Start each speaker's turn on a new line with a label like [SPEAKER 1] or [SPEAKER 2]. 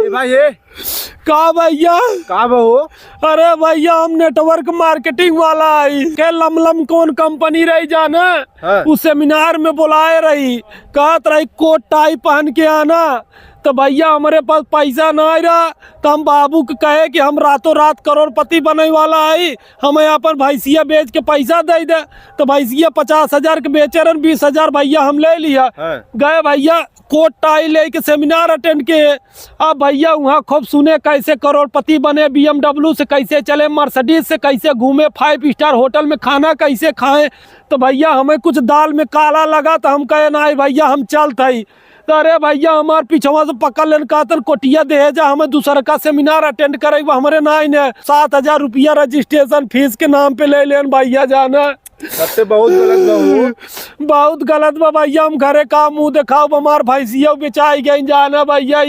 [SPEAKER 1] भाई ये
[SPEAKER 2] का भैया
[SPEAKER 1] का बहू?
[SPEAKER 2] अरे भैया हम नेटवर्क मार्केटिंग वाला आई के लमलम कौन कंपनी रही जाना
[SPEAKER 1] हाँ।
[SPEAKER 2] उस सेमिनार में बुलाए रही कहत रही कोट टाई पहन के आना। तो भैया हमारे पास पैसा नहीं रहा तो हम बाबू के कहे कि हम रातों रात करोड़पति बने वाला आई, हमें यहाँ पर भैंसिया बेच के पैसा दे दे। तो भैंसिया 50,000 के बेचे रहे, 20,000 भैया हम ले लिया।
[SPEAKER 1] हाँ।
[SPEAKER 2] गए भैया कोट टाई ले के सेमिनार अटेंड किए। अब भैया वहाँ खूब सुने कैसे करोड़पति बने, BMW से कैसे चले, मर्सिडीज से कैसे घूमे, 5 स्टार होटल में खाना कैसे खाएं। तो भैया हमें कुछ दाल में काला लगा तो हम कहे ना भैया हम चलते। तो अरे भैया हमारे पीछवा से पकड़ लेन कहतन कोटिया दे जा हमें दूसरा का सेमिनार अटेंड करे हमारे नाई ने 7,000 रुपया रजिस्ट्रेशन फीस के नाम पे ले लेन भैया जाना।
[SPEAKER 1] सबसे बहुत गलत बहू।
[SPEAKER 2] बहुत गलत बा भैया, हम घरे का मुंह दिखाओ हमार भैंसिया बेचाई गई जाना भैया।